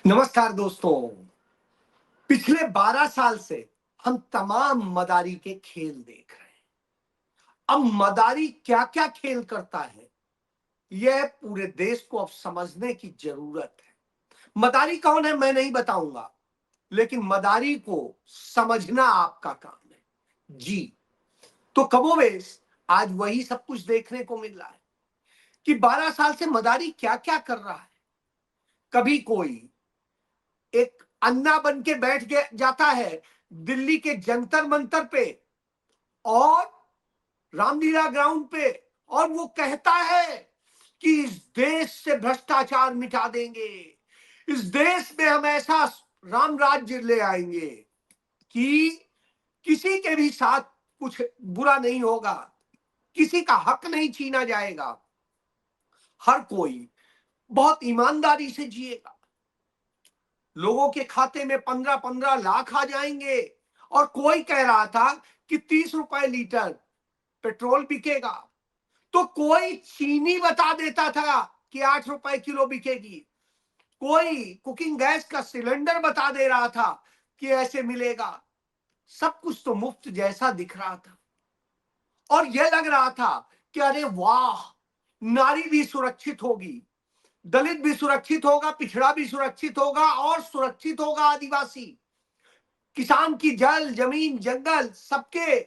नमस्कार दोस्तों। पिछले 12 साल से हम तमाम मदारी के खेल देख रहे हैं। अब मदारी क्या क्या खेल करता है, यह पूरे देश को अब समझने की जरूरत है। मदारी कौन है मैं नहीं बताऊंगा, लेकिन मदारी को समझना आपका काम है। जी, तो कमोवेश आज वही सब कुछ देखने को मिल रहा है कि 12 साल से मदारी क्या क्या कर रहा है। कभी कोई एक अन्ना बन के बैठ के जाता है दिल्ली के जंतर मंतर पे और रामलीला ग्राउंड पे, और वो कहता है कि इस देश से भ्रष्टाचार मिटा देंगे, इस देश में हम ऐसा राम राज्य ले आएंगे कि किसी के भी साथ कुछ बुरा नहीं होगा, किसी का हक नहीं छीना जाएगा, हर कोई बहुत ईमानदारी से जिएगा, लोगों के खाते में 15-15 लाख आ जाएंगे। और कोई कह रहा था कि 30 रुपए लीटर पेट्रोल बिकेगा, तो कोई चीनी बता देता था कि 8 रुपए किलो बिकेगी, कोई कुकिंग गैस का सिलेंडर बता दे रहा था कि ऐसे मिलेगा। सब कुछ तो मुफ्त जैसा दिख रहा था और यह लग रहा था कि अरे वाह, नारी भी सुरक्षित होगी, दलित भी सुरक्षित होगा, पिछड़ा भी सुरक्षित होगा और सुरक्षित होगा आदिवासी। किसान की जल जमीन जंगल सबके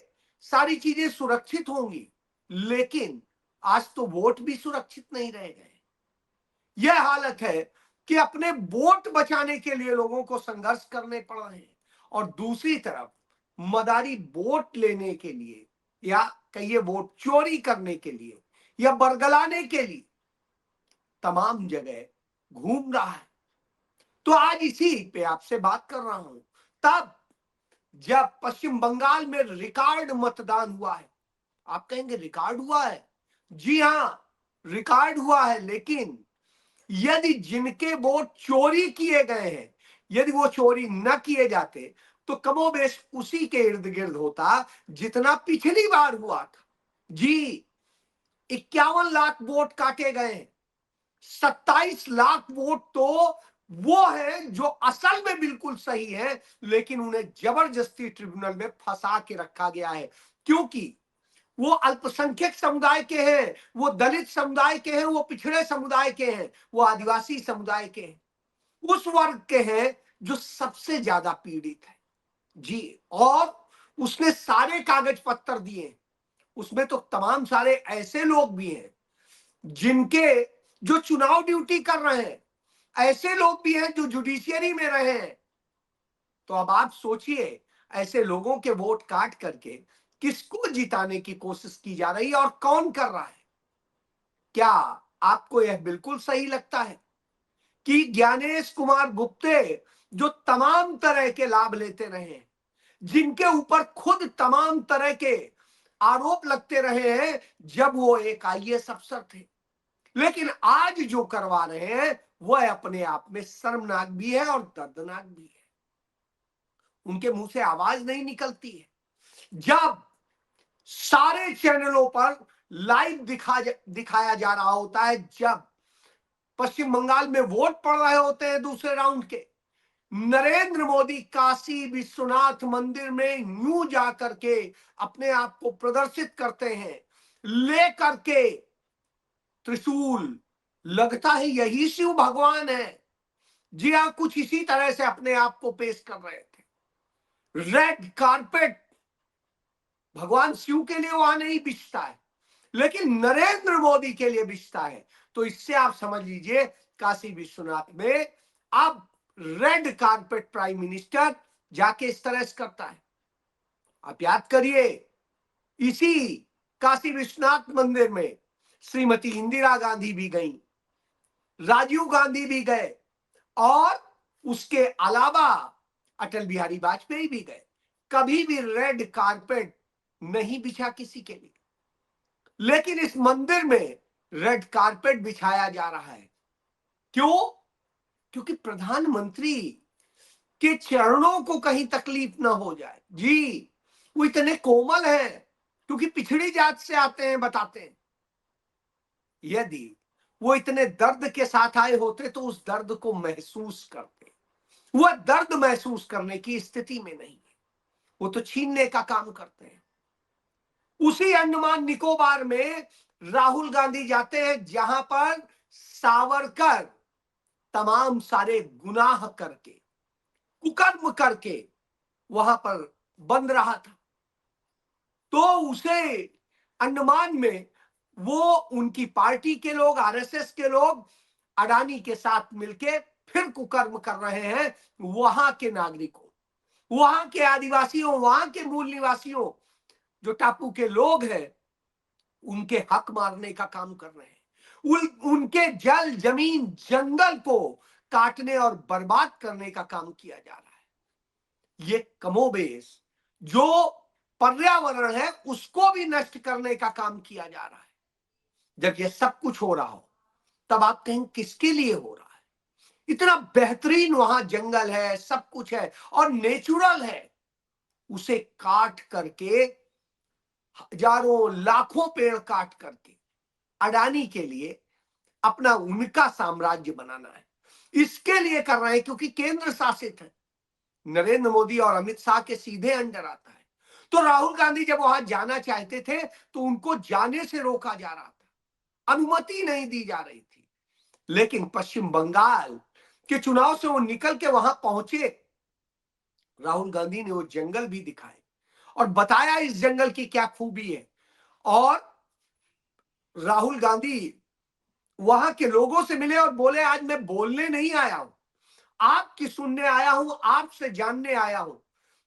सारी चीजें सुरक्षित होंगी। लेकिन आज तो वोट भी सुरक्षित नहीं रह गए। यह हालत है कि अपने वोट बचाने के लिए लोगों को संघर्ष करने पड़ रहे हैं, और दूसरी तरफ मदारी वोट लेने के लिए या कहिए वोट चोरी करने के लिए या बरगलाने के लिए तमाम जगह घूम रहा है। तो आज इसी पे आपसे बात कर रहा हूं, तब जब पश्चिम बंगाल में रिकॉर्ड मतदान हुआ है। आप कहेंगे रिकॉर्ड हुआ है? जी हां, रिकॉर्ड हुआ है। लेकिन यदि जिनके वोट चोरी किए गए हैं, यदि वो चोरी न किए जाते तो कमोबेश उसी के इर्द गिर्द होता जितना पिछली बार हुआ था। जी, 51 लाख वोट काटे गए, 27 लाख वोट तो वो है जो असल में बिल्कुल सही है, लेकिन उन्हें जबरदस्ती ट्रिब्यूनल में फंसा के रखा गया है, क्योंकि वो अल्पसंख्यक समुदाय के हैं, वो दलित समुदाय के हैं, वो पिछड़े समुदाय के हैं, वो आदिवासी समुदाय के हैं, उस वर्ग के हैं जो सबसे ज्यादा पीड़ित है। जी, और उसने सारे कागज पत्तर दिए। उसमें तो तमाम सारे ऐसे लोग भी हैं जिनके जो चुनाव ड्यूटी कर रहे हैं, ऐसे लोग भी हैं जो जुडिशियरी में रहे हैं। तो अब आप सोचिए, ऐसे लोगों के वोट काट करके किसको जिताने की कोशिश की जा रही है और कौन कर रहा है? क्या आपको यह बिल्कुल सही लगता है कि ज्ञानेश कुमार गुप्ते, जो तमाम तरह के लाभ लेते रहे, जिनके ऊपर खुद तमाम तरह के आरोप लगते रहे हैं जब वो एक आईएएस अफसर थे, लेकिन आज जो करवा रहे हैं वह अपने आप में शर्मनाक भी है और दर्दनाक भी है। उनके मुंह से आवाज नहीं निकलती है। जब सारे चैनलों पर लाइव दिखाया जा रहा होता है, जब पश्चिम बंगाल में वोट पड़ रहे होते हैं दूसरे राउंड के, नरेंद्र मोदी काशी विश्वनाथ मंदिर में यूं जाकर के अपने आप को प्रदर्शित करते हैं, ले करके त्रिशूल। लगता है यही शिव भगवान है। जी हाँ, कुछ इसी तरह से अपने आप को पेश कर रहे थे। रेड कारपेट भगवान शिव के लिए वहां नहीं बिछता है, लेकिन नरेंद्र मोदी के लिए बिछता है। तो इससे आप समझ लीजिए, काशी विश्वनाथ में अब रेड कारपेट प्राइम मिनिस्टर जाके इस तरह से करता है। आप याद करिए, इसी काशी विश्वनाथ मंदिर में श्रीमती इंदिरा गांधी भी गई, राजीव गांधी भी गए, और उसके अलावा अटल बिहारी वाजपेयी भी गए। कभी भी रेड कारपेट नहीं बिछा किसी के लिए, लेकिन इस मंदिर में रेड कारपेट बिछाया जा रहा है। क्यों? क्योंकि प्रधानमंत्री के चरणों को कहीं तकलीफ ना हो जाए। जी, वो इतने कोमल हैं, क्योंकि पिछड़ी जात से आते हैं, बताते हैं। यदि वो इतने दर्द के साथ आए होते तो उस दर्द को महसूस करते। वह दर्द महसूस करने की स्थिति में नहीं है, वो तो छीनने का काम करते हैं। उसी अंडमान निकोबार में राहुल गांधी जाते हैं जहां पर सावरकर तमाम सारे गुनाह करके, कुकर्म करके वहां पर बंद रहा था। तो उसे अंडमान में वो उनकी पार्टी के लोग, आरएसएस के लोग अडानी के साथ मिलके फिर कुकर्म कर रहे हैं वहां के नागरिकों, वहां के आदिवासियों, वहां के मूल निवासियों, जो टापू के लोग हैं, उनके हक मारने का काम कर रहे हैं। उनके जल, जमीन, जंगल को काटने और बर्बाद करने का काम किया जा रहा है। ये कमोबेश जो पर्यावरण है उसको भी नष्ट करने का काम किया जा रहा है। जब ये सब कुछ हो रहा हो तब आप कहें किसके लिए हो रहा है? इतना बेहतरीन वहां जंगल है, सब कुछ है और नेचुरल है, उसे काट करके, हजारों लाखों पेड़ काट करके अडानी के लिए अपना उनका साम्राज्य बनाना है। इसके लिए कर रहे हैं क्योंकि केंद्र शासित है, नरेंद्र मोदी और अमित शाह के सीधे अंडर आता है। तो राहुल गांधी जब वहां जाना चाहते थे तो उनको जाने से रोका जा रहा था, अनुमति नहीं दी जा रही थी। लेकिन पश्चिम बंगाल के चुनाव से वो निकल के वहां पहुंचे। राहुल गांधी ने वो जंगल भी दिखाए और बताया इस जंगल की क्या खूबी है। और राहुल गांधी वहां के लोगों से मिले और बोले आज मैं बोलने नहीं आया हूं, आपकी सुनने आया हूं, आपसे जानने आया हूं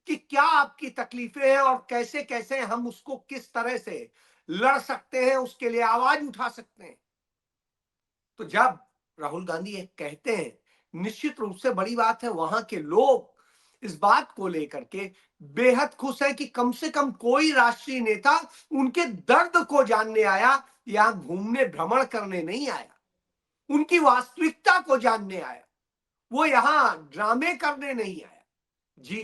कि क्या आपकी तकलीफें हैं और कैसे कैसे हम उसको किस तरह से लड़ सकते हैं, उसके लिए आवाज उठा सकते हैं। तो जब राहुल गांधी ये कहते हैं, निश्चित रूप से बड़ी बात है। वहां के लोग इस बात को लेकर के बेहद खुश है कि कम से कम कोई राष्ट्रीय नेता उनके दर्द को जानने आया, यहां घूमने भ्रमण करने नहीं आया, उनकी वास्तविकता को जानने आया, वो यहां ड्रामे करने नहीं आया जी।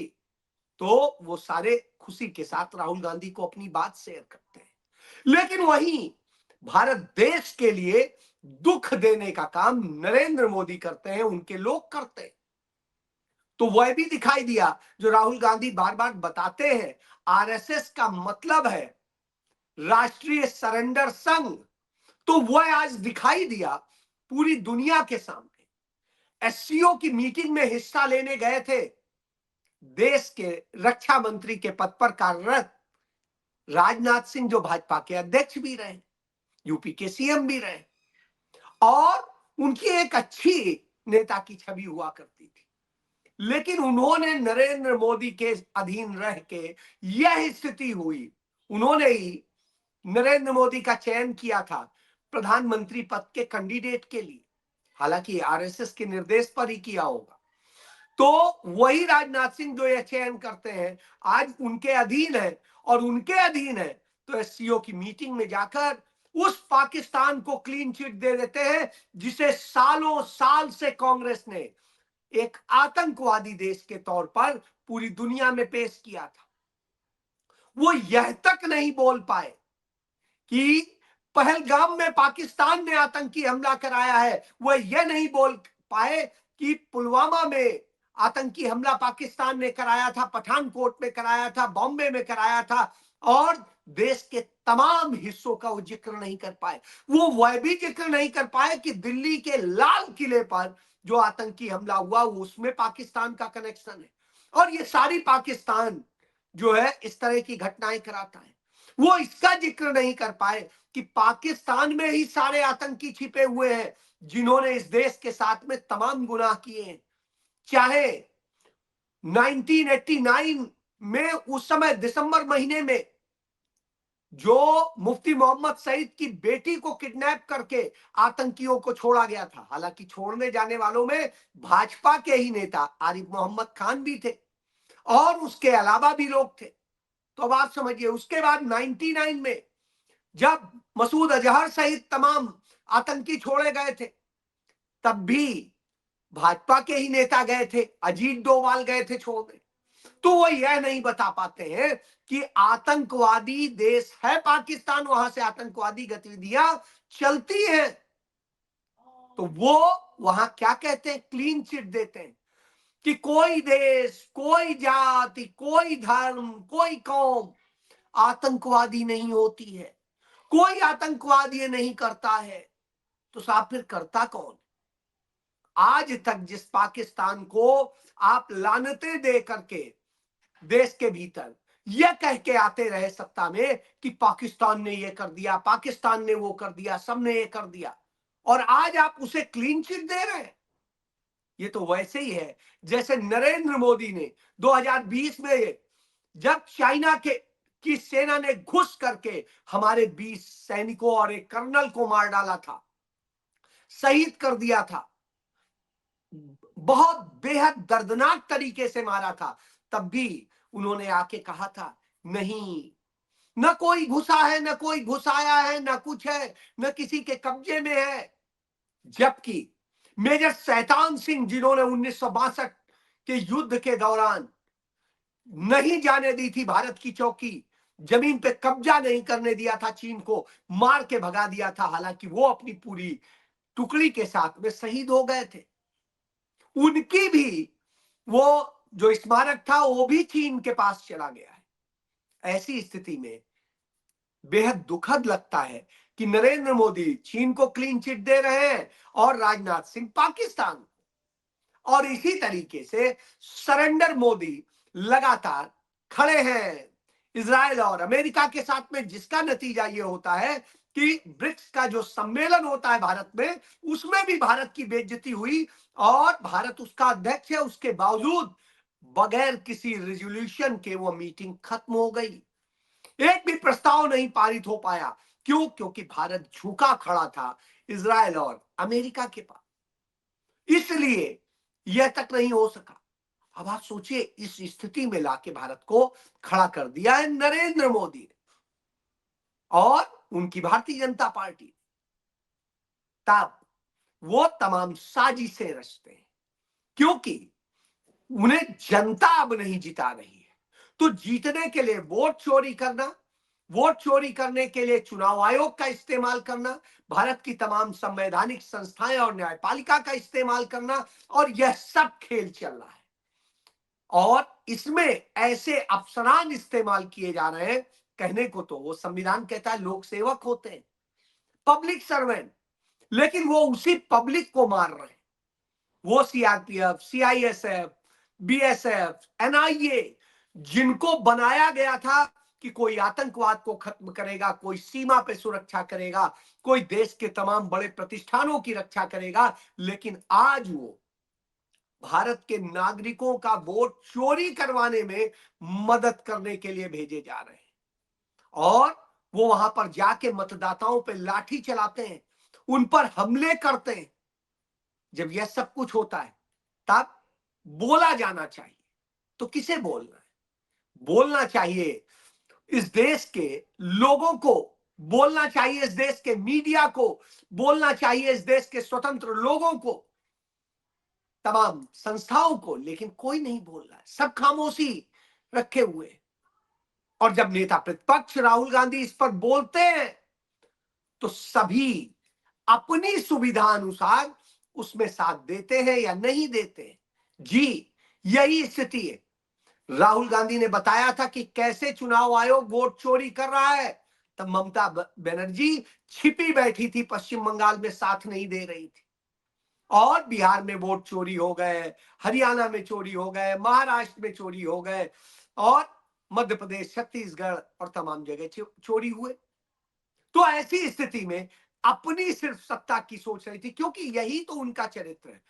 तो वो सारे खुशी के साथ राहुल गांधी को अपनी बात शेयर करते हैं। लेकिन वहीं भारत देश के लिए दुख देने का काम नरेंद्र मोदी करते हैं, उनके लोग करते हैं। तो वह भी दिखाई दिया जो राहुल गांधी बार बार बताते हैं, आरएसएस का मतलब है राष्ट्रीय सरेंडर संघ। तो वह आज दिखाई दिया पूरी दुनिया के सामने। एससीओ की मीटिंग में हिस्सा लेने गए थे देश के रक्षा मंत्री के पद पर कार्यरत राजनाथ सिंह, जो भाजपा के अध्यक्ष भी रहे, यूपी के सीएम भी रहे और उनकी एक अच्छी नेता की छवि हुआ करती थी। लेकिन उन्होंने नरेंद्र मोदी के अधीन रह के यह स्थिति हुई, उन्होंने ही नरेंद्र मोदी का चयन किया था प्रधानमंत्री पद के कैंडिडेट के लिए, हालांकि आरएसएस के निर्देश पर ही किया होगा। तो वही राजनाथ सिंह जो यह चयन करते हैं आज उनके अधीन है, और उनके अधीन है तो एससीओ की मीटिंग में जाकर उस पाकिस्तान को क्लीन चिट दे देते हैं जिसे सालों साल से कांग्रेस ने एक आतंकवादी देश के तौर पर पूरी दुनिया में पेश किया था। वो यह तक नहीं बोल पाए कि पहलगाम में पाकिस्तान ने आतंकी हमला कराया है, वह यह नहीं बोल पाए कि पुलवामा में आतंकी हमला पाकिस्तान ने कराया था, पठानकोट में कराया था, बॉम्बे में कराया था, और देश के तमाम हिस्सों का वो जिक्र नहीं कर पाए। वो वह भी जिक्र नहीं कर पाए कि दिल्ली के लाल किले पर जो आतंकी हमला हुआ उसमें पाकिस्तान का कनेक्शन है, और ये सारी पाकिस्तान जो है इस तरह की घटनाएं कराता है। वो इसका जिक्र नहीं कर पाए कि पाकिस्तान में ही सारे आतंकी छिपे हुए हैं जिन्होंने इस देश के साथ में तमाम गुनाह किए हैं। चाहे 1989 में उस समय दिसंबर महीने में जो मुफ्ती मोहम्मद सईद की बेटी को किडनैप करके आतंकियों को छोड़ा गया था, हालांकि छोड़ने जाने वालों में भाजपा के ही नेता आरिफ मोहम्मद खान भी थे और उसके अलावा भी लोग थे। तो अब आप समझिए, उसके बाद 99 में जब मसूद अजहर सहित तमाम आतंकी छोड़े गए थे, तब भी भाजपा के ही नेता गए थे, अजीत डोभाल गए थे छोड़ने। तो वो यह नहीं बता पाते हैं कि आतंकवादी देश है पाकिस्तान, वहां से आतंकवादी गतिविधियां चलती हैं। तो वो वहां क्या कहते हैं, क्लीन चिट देते हैं कि कोई देश, कोई जाति, कोई धर्म, कोई कौम आतंकवादी नहीं होती है, कोई आतंकवाद ये नहीं करता है। तो साहब फिर करता कौन? आज तक जिस पाकिस्तान को आप लानतें दे करके देश के भीतर यह कह के आते रहे सत्ता में कि पाकिस्तान ने ये कर दिया, पाकिस्तान ने वो कर दिया, सबने ये कर दिया, और आज आप उसे क्लीन चिट दे रहे हैं। ये तो वैसे ही है जैसे नरेंद्र मोदी ने 2020 में जब चाइना के की सेना ने घुस करके हमारे 20 सैनिकों और एक कर्नल को मार डाला था, शहीद कर दिया था, बहुत बेहद दर्दनाक तरीके से मारा था, तब भी उन्होंने आके कहा था नहीं, न कोई घुसा है, न कोई घुसाया है, न कुछ है, न किसी के कब्जे में है। जबकि मेजर शैतान सिंह, जिन्होंने 1962 के युद्ध के दौरान नहीं जाने दी थी भारत की चौकी, जमीन पे कब्जा नहीं करने दिया था, चीन को मार के भगा दिया था, हालांकि वो अपनी पूरी टुकड़ी के साथ में शहीद हो गए थे, उनकी भी वो जो स्मारक था वो भी चीन के पास चला गया है। ऐसी स्थिति में बेहद दुखद लगता है कि नरेंद्र मोदी चीन को क्लीन चिट दे रहे हैं और राजनाथ सिंह पाकिस्तान, और इसी तरीके से सरेंडर मोदी लगातार खड़े हैं इजराइल और अमेरिका के साथ में, जिसका नतीजा ये होता है कि ब्रिक्स का जो सम्मेलन होता है भारत में, उसमें भी भारत की बेइज्जती हुई और भारत उसका अध्यक्ष है, उसके बावजूद बगैर किसी रेजोल्यूशन के वो मीटिंग खत्म हो गई, एक भी प्रस्ताव नहीं पारित हो पाया। क्यों? क्योंकि भारत झुका खड़ा था इजराइल और अमेरिका के पास, इसलिए यह तक नहीं हो सका। अब आप सोचिए, इस स्थिति में लाके भारत को खड़ा कर दिया है नरेंद्र मोदी ने और उनकी भारतीय जनता पार्टी, तब वो तमाम साजिशें रचते हैं, क्योंकि उन्हें जनता अब नहीं जिता रही है। तो जीतने के लिए वोट चोरी करना, वोट चोरी करने के लिए चुनाव आयोग का इस्तेमाल करना, भारत की तमाम संवैधानिक संस्थाएं और न्यायपालिका का इस्तेमाल करना, और यह सब खेल चल रहा है। और इसमें ऐसे अफसरान इस्तेमाल किए जा रहे हैं, कहने को तो वो संविधान कहता है लोक सेवक होते हैं, पब्लिक सर्वेंट, लेकिन वो उसी पब्लिक को मार रहे हैं। वो सीआरपीएफ, सीआईएसएफ, बीएसएफ, एनआईए, जिनको बनाया गया था कि कोई आतंकवाद को खत्म करेगा, कोई सीमा पे सुरक्षा करेगा, कोई देश के तमाम बड़े प्रतिष्ठानों की रक्षा करेगा, लेकिन आज वो भारत के नागरिकों का वोट चोरी करवाने में मदद करने के लिए भेजे जा रहे हैं, और वो वहां पर जाके मतदाताओं पे लाठी चलाते हैं, उन पर हमले करते हैं। जब यह सब कुछ होता है तब बोला जाना चाहिए, तो किसे बोलना है? बोलना चाहिए इस देश के लोगों को, बोलना चाहिए इस देश के मीडिया को, बोलना चाहिए इस देश के स्वतंत्र लोगों को, तमाम संस्थाओं को, लेकिन कोई नहीं बोल रहा है, सब खामोशी रखे हुए। और जब नेता प्रतिपक्ष राहुल गांधी इस पर बोलते हैं तो सभी अपनी सुविधा अनुसार उसमें साथ देते हैं या नहीं देते। जी, यही स्थिति है। राहुल गांधी ने बताया था कि कैसे चुनाव आयोग वोट चोरी कर रहा है, तब ममता बनर्जी छिपी बैठी थी, पश्चिम बंगाल में साथ नहीं दे रही थी, और बिहार में वोट चोरी हो गए, हरियाणा में चोरी हो गए, महाराष्ट्र में चोरी हो गए, और मध्य प्रदेश, छत्तीसगढ़ और तमाम जगह चोरी हुए। तो ऐसी स्थिति में अपनी सिर्फ सत्ता की सोच रही थी, क्योंकि यही तो उनका चरित्र है।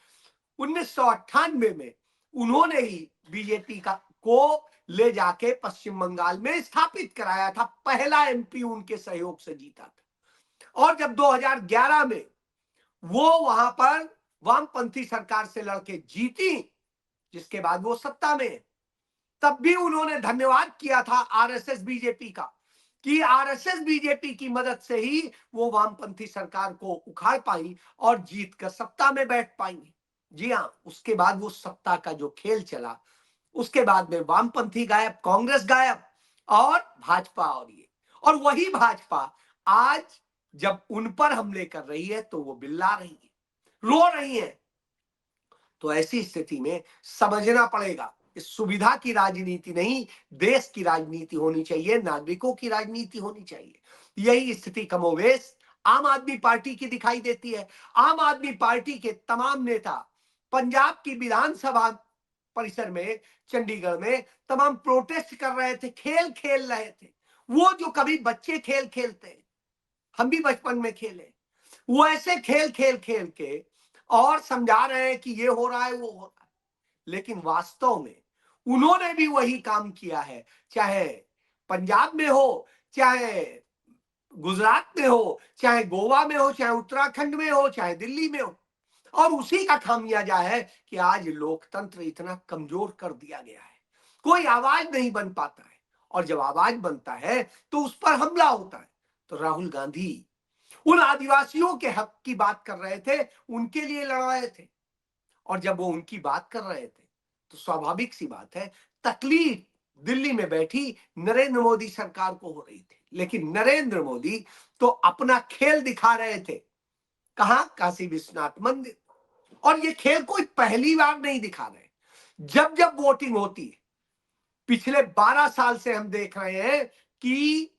1998 में उन्होंने ही बीजेपी का को ले जाके पश्चिम बंगाल में स्थापित कराया था, पहला एमपी उनके सहयोग से जीता था। और जब 2011 में वो वहां पर वामपंथी सरकार से लड़के जीती, जिसके बाद वो सत्ता में, तब भी उन्होंने धन्यवाद किया था आरएसएस बीजेपी का, कि आरएसएस बीजेपी की मदद से ही वो वामपंथी सरकार को उखाड़ पाई और जीत कर सत्ता में बैठ पाई। जी हां, उसके बाद वो सत्ता का जो खेल चला, उसके बाद में वामपंथी गायब, कांग्रेस गायब, और भाजपा, और वही भाजपा आज जब उन पर हमले कर रही है तो वो बिल्ला रही है। रो रही हैं। तो ऐसी स्थिति में समझना पड़ेगा, इस सुविधा की राजनीति नहीं, देश की राजनीति होनी चाहिए, नागरिकों की राजनीति होनी चाहिए। यही स्थिति कमोवेश आम आदमी पार्टी की दिखाई देती है। आम आदमी पार्टी के तमाम नेता पंजाब की विधानसभा परिसर में, चंडीगढ़ में तमाम प्रोटेस्ट कर रहे थे, खेल खेल रहे थे। वो जो कभी बच्चे खेल खेलते हैं, हम भी बचपन में खेले, वो ऐसे खेल खेल खेल के और समझा रहे हैं कि ये हो रहा है, वो हो रहा है। लेकिन वास्तव में उन्होंने भी वही काम किया है, चाहे पंजाब में हो, चाहे गुजरात में हो, चाहे गोवा में हो, चाहे उत्तराखंड में हो, चाहे दिल्ली में हो। और उसी का खामियाजा है कि आज लोकतंत्र इतना कमजोर कर दिया गया है, कोई आवाज नहीं बन पाता है। और जब आवाज बनता है तो उस पर हमला होता है। तो राहुल गांधी उन आदिवासियों के हक की बात कर रहे थे, उनके लिए लड़ रहे थे। और जब वो उनकी बात कर रहे थे तो स्वाभाविक सी बात है, तकलीफ दिल्ली में बैठी नरेंद्र मोदी सरकार को हो रही थी। लेकिन नरेंद्र मोदी तो अपना खेल दिखा रहे थे। कहां? काशी विश्वनाथ मंदिर। और ये खेल कोई पहली बार नहीं दिखा रहे। जब जब वोटिंग होती है, पिछले 12 साल से हम देख रहे हैं कि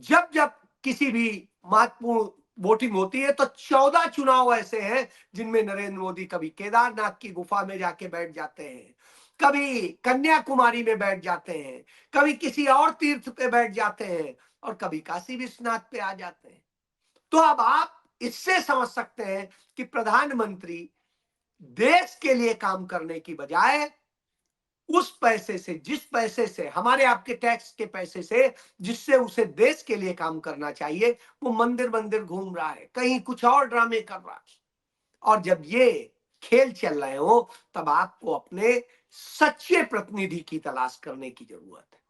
जब जब किसी भी महत्वपूर्ण वोटिंग होती है तो 14 चुनाव ऐसे हैं जिनमें नरेंद्र मोदी कभी केदारनाथ की गुफा में जाके बैठ जाते हैं, कभी कन्याकुमारी में बैठ जाते हैं, कभी किसी और तीर्थ पे बैठ जाते हैं, और कभी काशी विश्वनाथ पे आ जाते हैं। तो अब आप इससे समझ सकते हैं कि प्रधानमंत्री देश के लिए काम करने की बजाय उस पैसे से, जिस पैसे से, हमारे आपके टैक्स के पैसे से, जिससे उसे देश के लिए काम करना चाहिए, वो मंदिर मंदिर घूम रहा है, कहीं कुछ और ड्रामे कर रहा है। और जब ये खेल चल रहे हो तब आपको अपने सच्चे प्रतिनिधि की तलाश करने की जरूरत है।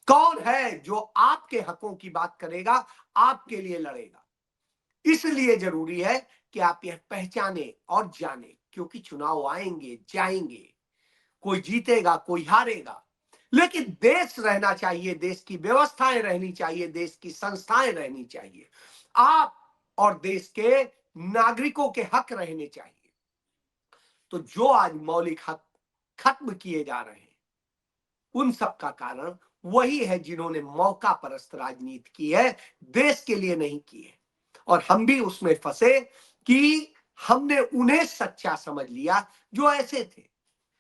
कौन है जो आपके हकों की बात करेगा, आपके लिए लड़ेगा। इसलिए जरूरी है कि आप यह पहचाने और जाने, क्योंकि चुनाव आएंगे जाएंगे, कोई जीतेगा कोई हारेगा, लेकिन देश रहना चाहिए, देश की व्यवस्थाएं रहनी चाहिए, देश की संस्थाएं रहनी चाहिए, आप और देश के नागरिकों के हक रहने चाहिए। तो जो आज मौलिक हक खत्म किए जा रहे हैं, उन सब का कारण वही है जिन्होंने मौका परस्त राजनीति की है, देश के लिए नहीं की है। और हम भी उसमें फंसे कि हमने उन्हें सच्चा समझ लिया जो ऐसे थे।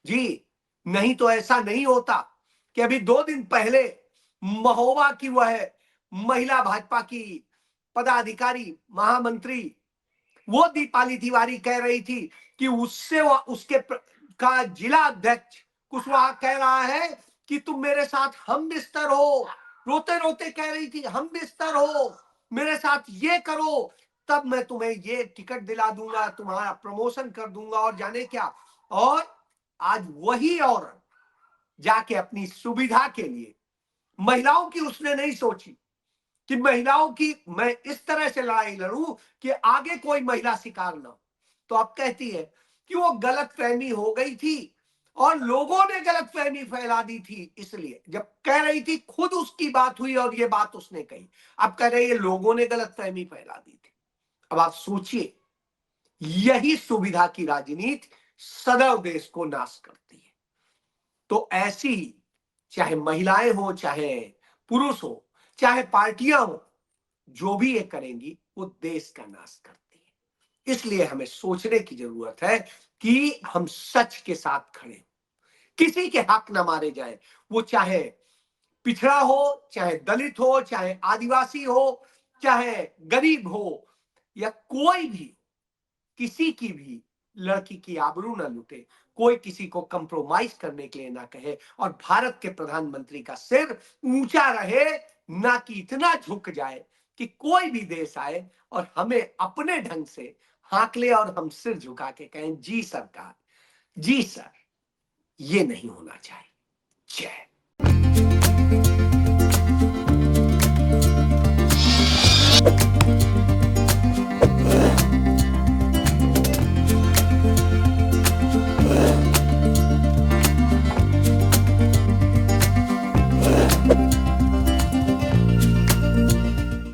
जी, नहीं तो ऐसा नहीं होता कि अभी 2 दिन पहले महोबा की वह महिला भाजपा की पदाधिकारी, महामंत्री, वो दीपाली तिवारी कह रही थी कि उससे उसके का जिला अध्यक्ष कुशवाहा कह रहा है कि तुम मेरे साथ हम बिस्तर हो। रोते रोते कह रही थी, हम बिस्तर हो, मेरे साथ ये करो, तब मैं तुम्हें ये टिकट दिला दूंगा, तुम्हारा प्रमोशन कर दूंगा और जाने क्या। और आज वही औरत जाके अपनी सुविधा के लिए, महिलाओं की उसने नहीं सोची कि महिलाओं की मैं इस तरह से लड़ाई लड़ूं कि आगे कोई महिला शिकार ना हो। तो अब कहती है कि वो गलतफहमी हो गई थी और लोगों ने गलतफहमी फैला दी थी, इसलिए जब कह रही थी खुद उसकी बात हुई और ये बात उसने कही, अब कह रही है लोगों ने गलतफहमी फैला दी थी। अब आप सोचिए, यही सुविधा की राजनीति सदैव देश को नाश करती है। तो ऐसी, चाहे महिलाएं हो, चाहे पुरुष हो, चाहे पार्टियां हो, जो भी ये करेंगी वो देश का नाश करती है। इसलिए हमें सोचने की जरूरत है कि हम सच के साथ खड़े हो, किसी के हक ना मारे जाए, वो चाहे पिछड़ा हो, चाहे दलित हो, चाहे आदिवासी हो, चाहे गरीब हो, या कोई भी, किसी की भी लड़की की आबरू ना लूटे, कोई किसी को कंप्रोमाइज करने के लिए ना कहे, और भारत के प्रधानमंत्री का सिर ऊंचा रहे, ना कि इतना झुक जाए कि कोई भी देश आए और हमें अपने ढंग से हाँक ले और हम सिर झुका के कहें जी सरकार, जी सर। ये नहीं होना चाहिए। जय